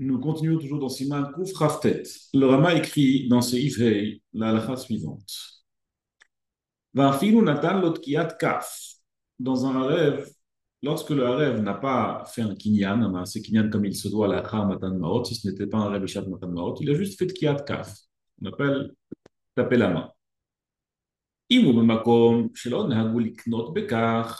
Nous continuons toujours dans Siman Kouf Raftet. Le Rama écrit dans ses Ifrei la halakha suivante. Va'afilu natan lot kiyat kaf. Dans un rêve, lorsque le rêve n'a pas fait un kinyan, un kinyan comme il se doit à la Char Matan Maot, si ce n'était pas un rêve Shat Matan Maot, il a juste fait de kiyat kaf. On appelle taper la main. Imu b'makom shelo nahagu liknot bekach.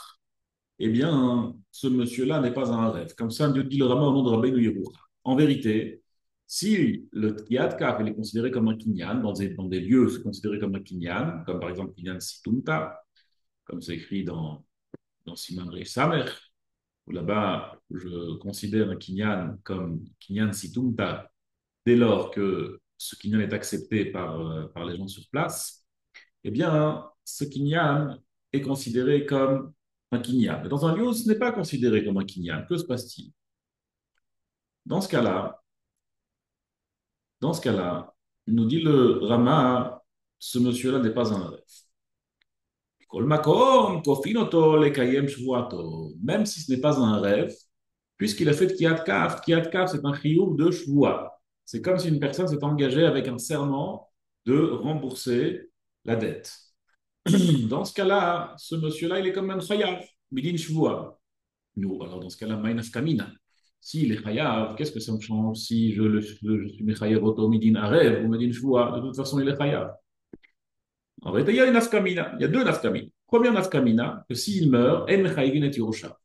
Eh bien, ce monsieur-là n'est pas un rêve. Comme ça, Dieu dit le Rama au nom de Rabbeinu Yehuda. En vérité, si le Yad Kaf il est considéré comme un kinyan, dans des lieux c'est considéré comme un kinyan, comme par exemple kinyan situmta, comme c'est écrit dans Siman Rei Samer, où là-bas, je considère un kinyan comme kinyan situmta dès lors que ce kinyan est accepté par les gens sur place, eh bien, ce kinyan est considéré comme un kinyan. Mais dans un lieu où ce n'est pas considéré comme un kinyan, que se passe-t-il? Dans ce cas-là, dans ce cas-là, il nous dit le Rama, ce monsieur-là n'est pas un rêve. Kol makom, kofin oto lekayem shvuato. Même si ce n'est pas un rêve, puisqu'il a fait de Kiyat Kaf, c'est un chiyuv de shvua. C'est comme si une personne s'est engagée avec un serment de rembourser la dette. Dans ce cas-là, ce monsieur-là, il est quand même chayav, midin shvua. Nous, alors dans ce cas-là, maïnaf kamina. S'il est chayav, qu'est-ce que ça me change si je suis mechayav auto midin arev ou midin shvua? De toute façon, il est chayav. En réalité, il y a une nafkamina. Il y a deux nafkamina. Première nafkamina, que s'il meurt, en mechayivin et yerusha.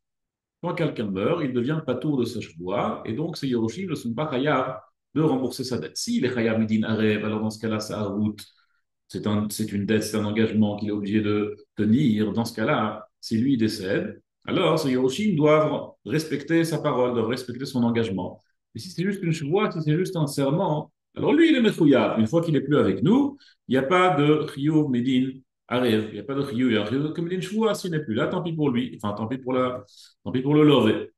Quand quelqu'un meurt, il devient patour de sa shvua, et donc ces yerushim ne sont pas chayav de rembourser sa dette. S'il est chayav midin arev, alors dans ce cas-là, ça route. C'est une dette, c'est un engagement qu'il est obligé de tenir. Dans ce cas-là, si lui décède, alors ces Hiroshim doivent respecter sa parole, doivent respecter son engagement. Et si c'est juste une chevoie, si c'est juste un serment, alors lui, il est mechouyav. Une fois qu'il n'est plus avec nous, il n'y a pas de chiyuv medin arrive. Il n'y a pas de chiyuv, il y a un chiyuv comme medin chevoie s'il n'est plus là, tant pis pour lui. Enfin, tant pis pour le lové.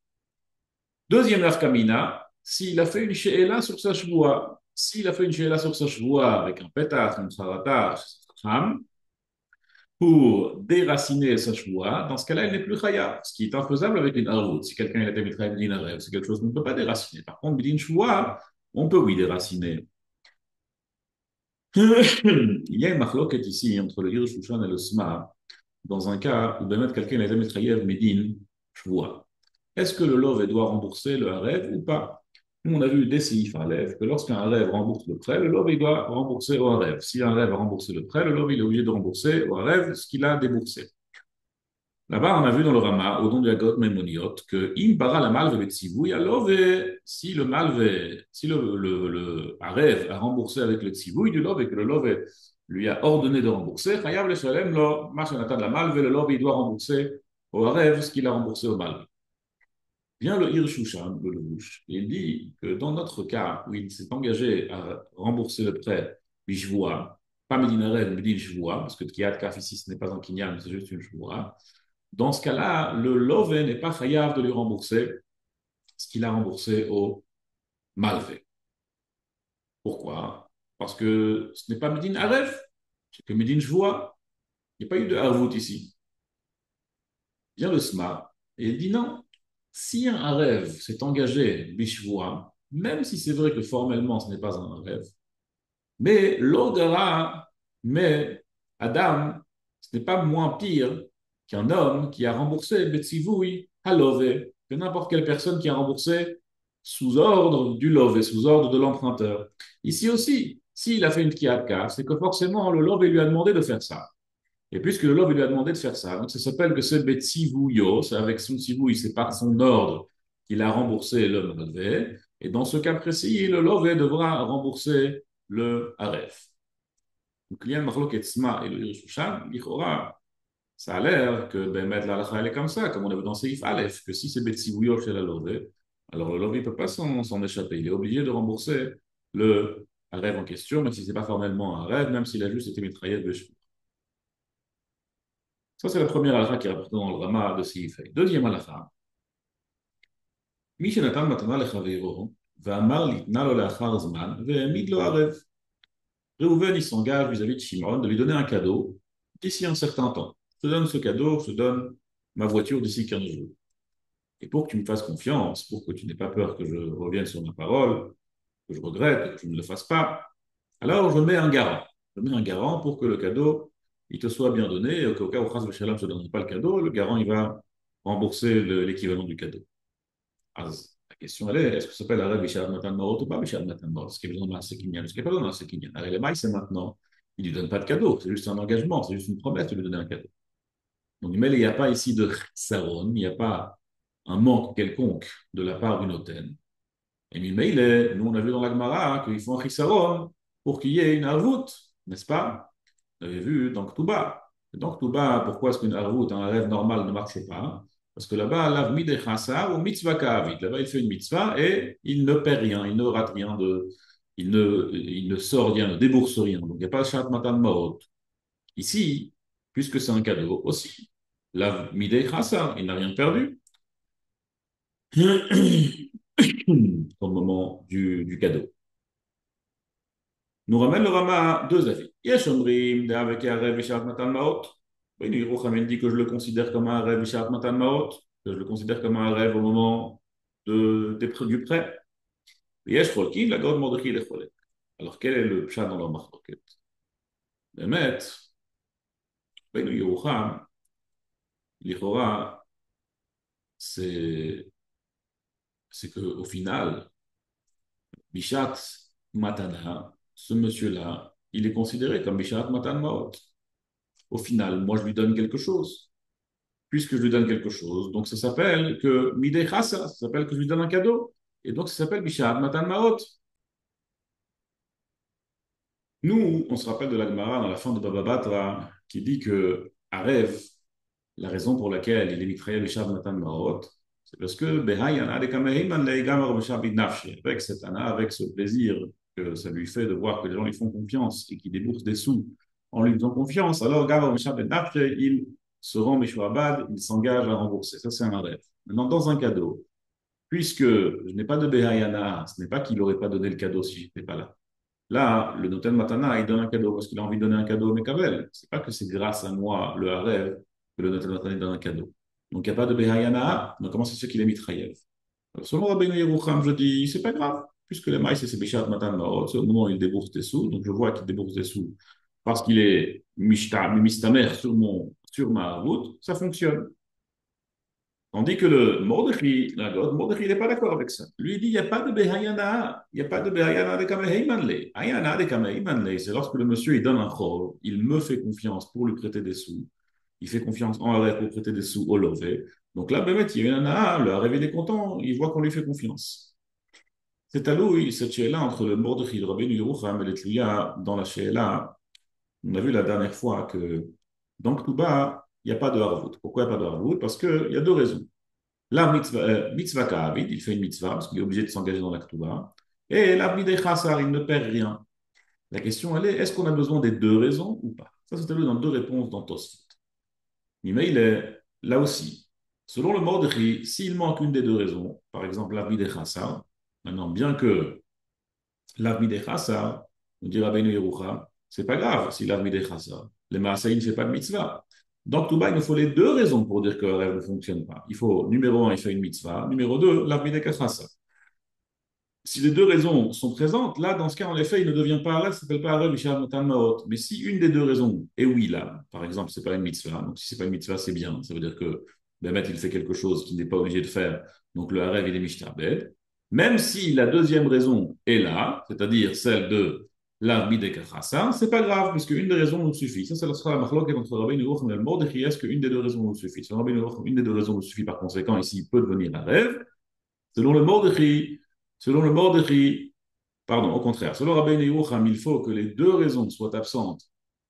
Deuxième nafkamina, s'il a fait une she'ela sur sa chevoie, s'il a fait une she'ela sur sa chevoie avec un pétard, une sarata, pour déraciner sa chevoie, dans ce cas-là, il n'est plus chaya, ce qui est infaisable avec une harout. Si quelqu'un a été mitraille d'une rêve, c'est quelque chose qu'on ne peut pas déraciner. Par contre, bidin chevoie, on peut oui déraciner. Il y a une machloket ici entre le Hirshushan et le Sma, dans un cas où de mettre quelqu'un a été mitraille midin chevoie. Est-ce que le love doit rembourser le rêve ou pas? Nous, on a vu des séifs à rêve que lorsqu'un rêve rembourse le prêt, le love il doit rembourser au rêve. Si un rêve a remboursé le prêt, le love il est obligé de rembourser au rêve ce qu'il a déboursé. Là-bas, on a vu dans le Rama, au nom de Yagot Memoniot, que im bara la malve tzivouy, alors si le malve, si le Harev a remboursé avec le tzivouy du love et que le love lui a ordonné de rembourser, chayav le shalem lo, machanatan la malve, le love il doit rembourser au Harev ce qu'il a remboursé au malve. Vient le Hirshushan, le Lelouch, et il dit que dans notre cas où il s'est engagé à rembourser le prêt bishvoua, pas Medinarev, mais bishvoua, parce que Tkiat Kaf ici ce n'est pas un kinyan, c'est juste une shvoua. Dans ce cas-là, le love n'est pas chayav de lui rembourser ce qu'il a remboursé au malvé. Pourquoi? Parce que ce n'est pas Medin Aref, c'est que Medin Shvoa. Il n'y a pas eu de Harvout ici. Vient le Sma et il dit non. Si un rêve s'est engagé bishvoa, même si c'est vrai que formellement ce n'est pas un rêve, mais l'odara, mais Adam, ce n'est pas moins pire qu'un homme qui a remboursé Betsivoui à Love, que n'importe quelle personne qui a remboursé sous ordre du Love, sous ordre de l'emprunteur. Ici aussi, s'il a fait une kiatka, c'est que forcément le Love lui a demandé de faire ça. Et puisque le Love lui a demandé de faire ça, donc ça s'appelle que c'est Betsivouyo, c'est avec son Tsivoui, c'est par son ordre qu'il a remboursé le Love. Et dans ce cas précis, le Love devra rembourser le Aref. Donc, il y a une marloquette Sma et le Hirshushan, l'Ichora, ça a l'air que ben, mettre la halakha, elle est comme ça, comme on a vu dans Seif Aleph, que si c'est Betsivouyo chez la Love, alors le Love ne peut pas s'en échapper. Il est obligé de rembourser le rêve en question, même si ce n'est pas formellement un rêve, même s'il a juste été mitraillé de cheveux. Ça, c'est la première halakha qui est rapportée dans le Rama de Seif. Deuxième halakha, מי שנתן מתנה לחברו ואמר ליתנה לו לאחר זמן והעמיד לו ערב. Réhouven, il s'engage vis-à-vis de Shimon de lui donner un cadeau d'ici un certain temps. Je te donne ce cadeau, je te donne ma voiture d'ici 15 jours. Et pour que tu me fasses confiance, pour que tu n'aies pas peur que je revienne sur ma parole, que je regrette, que je ne le fasse pas, alors je mets un garant. Je mets un garant pour que le cadeau, il te soit bien donné, et qu'au cas où Chas V'Shalom ne te donne pas le cadeau, le garant, il va rembourser l'équivalent du cadeau. Az. La question, elle est, est-ce que ça s'appelle Arab Bishad Matan Marot ou pas Bishad Matan Marot? Est-ce qu'il y a besoin d'un Sekinyan? Est-ce qu'il n'y a pas besoin d'un Sekinyan? Alors, les mailles, c'est maintenant. Il ne lui donne pas de cadeau, c'est juste un engagement, c'est juste une promesse de lui donner un cadeau. Donc, mais il n'y a pas ici de Saron, il n'y a pas un manque quelconque de la part du notaire. Et Mimele, nous on a vu dans la Gemara qu'il faut un chisaron pour qu'il y ait une arvoute, n'est-ce pas? Vous avez vu dans Ktuba. Et dans Ktuba, pourquoi est-ce qu'une arvoute, un rêve normal ne marche pas? Parce que là-bas, l'avmi de chassa ou mitzvah kavit. Là-bas, il fait une mitzvah et il ne perd rien, il ne rate rien il ne sort rien, ne débourse rien. Donc il n'y a pas de shat matan maot. Ici, puisque c'est un cadeau aussi, l'avmi de chassa, il n'a rien perdu au moment du cadeau. Nous ramène le Rama à deux avis. Yesh omrim de avec un rêve Vishat Matan Maot. Oui, nous Yerucham dit que je le considère comme un rêve Vishat Matan Maot, que je le considère comme un rêve au moment du prêt. Yesh Cholkin, la God Mordechai le Cholet. Alors quel est le pshat dans leur marloquette? Bemet, oui, nous Yerucham, l'Ichora, c'est c'est qu'au final, Bishat Matana, ce monsieur-là, il est considéré comme Bishat Matan Maot. Au final, moi, je lui donne quelque chose. Puisque je lui donne quelque chose. Donc ça s'appelle que Midei Chassa, ça s'appelle que je lui donne un cadeau. Et donc ça s'appelle Bishat Matan Maot. Nous, on se rappelle de la Gemara dans la fin de Baba Batra qui dit que à rêve, la raison pour laquelle il est mitraillé Bishat Matan Maot, c'est parce que Behayana de Kamehiman Leigamar Bishat Nafshi, avec cet ana, avec ce plaisir que ça lui fait de voir que les gens lui font confiance et qui déboursent des sous en lui faisant confiance. Alors Gamar Bishat Nafshi, il se rend Meshwabad, il s'engage à rembourser. Ça, c'est un rêve. Maintenant, dans un cadeau, puisque je n'ai pas de Behayana, ce n'est pas qu'il n'aurait pas donné le cadeau si je n'étais pas là. Là, le Noten Matana, il donne un cadeau parce qu'il a envie de donner un cadeau au Mekabel. C'est pas que c'est grâce à moi, le Harev, que le Noten Matana donne un cadeau. Donc, il n'y a pas de Behayana, donc comment ça se fait qu'il est mitraillev? Selon Rabbeinu Yerucham, je dis, c'est pas grave, puisque le maïs, c'est Bishat Matan Maot, c'est au moment où il débourse des sous, donc je vois qu'il débourse des sous parce qu'il est mistamer sur ma route, ça fonctionne. Tandis que le Mordechai, la God, Mordechai, il n'est pas d'accord avec ça. Lui, il dit, il n'y a pas de Behayana, il n'y a pas de Behayana de Kameheimanle. Hayana de Kameheimanle, c'est lorsque le monsieur, il donne un chor, il me fait confiance pour lui prêter des sous, il fait confiance en Arrêt pour prêter des sous au lové. Donc là, Bémet, il y a une nana, le Arrêt, il est content, il voit qu'on lui fait confiance. C'est à lui, cette chéla entre le Mordechai, le Rabbeinu Yerucham et le Tliya, dans la chéla, on a vu la dernière fois que dans Ktuba, il n'y a pas de Harvout. Pourquoi il n'y a pas de Harvout? Parce qu'il y a deux raisons. La mitzvah ka'avid, il fait une mitzvah parce qu'il est obligé de s'engager dans la Ktuba. Et la bnidei chassar, il ne perd rien. La question, elle est, est-ce qu'on a besoin des deux raisons ou pas? Ça, c'est dans deux réponses dans Tosfot. Mais il est là aussi. Selon le Mordechai, s'il manque une des deux raisons, par exemple la bnidei chassar, maintenant, bien que la bnidei chassar, on dira Rabbeinu Yerucham, c'est pas grave si la bnidei chassar. Le Maasai ne fait pas de mitzvah. Donc, tout bas, il nous faut les deux raisons pour dire que le rêve ne fonctionne pas. Il faut, numéro un, il fait une mitzvah. Numéro deux, l'abmidek chassa. Si les deux raisons sont présentes, là, dans ce cas, en effet, il ne devient pas un rêve, ça ne s'appelle pas un rêve, Mishal Matan Maot. Mais si une des deux raisons est oui, là, par exemple, ce n'est pas une mitzvah, donc si ce n'est pas une mitzvah, c'est bien. Ça veut dire que Bémet, il fait quelque chose qu'il n'est pas obligé de faire, donc le rêve, il est mishtabed. Même si la deuxième raison est là, c'est-à-dire celle de l'arbi de Kachassa, c'est pas grave, puisque une des raisons nous suffit. Ça sera la marloquette entre Rabbi Yerucham et le Mordechai, est-ce qu'une des deux raisons nous suffit? Selon Rabbi Yerucham, une des deux raisons nous suffit, par conséquent, ici, il peut devenir un rêve. Selon le Mordechai, selon le Mordechai, pardon, au contraire, selon Rabbi Yerucham, il faut que les deux raisons soient absentes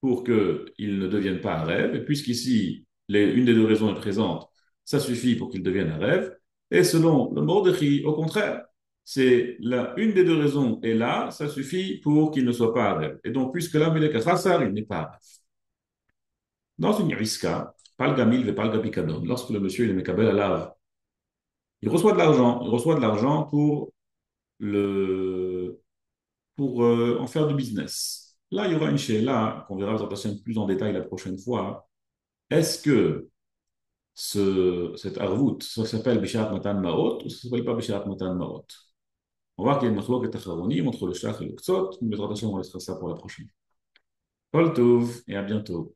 pour qu'il ne devienne pas un rêve, et puisqu'ici, une des deux raisons est présente, ça suffit pour qu'il devienne un rêve. Et selon le Mordechai, au contraire, une des deux raisons est là, ça suffit pour qu'il ne soit pas un rêve. Et donc, puisque là, il n'est pas un rêve. Dans une riska, pas le gamil, pas le gapikadon, lorsque le monsieur il est mekabel à lave, il reçoit de l'argent le, pour en faire du business. Là, il y aura une là qu'on verra plus en détail la prochaine fois. Est-ce que cette arvout, ça s'appelle Bishat Matan Maot ou ça s'appelle pas Bishat Matan Maot. On va voir qu'il y a une machloket acharonim entre le shach et le ktsot. Mais on laissera ça pour la prochaine. Kol tov et à bientôt.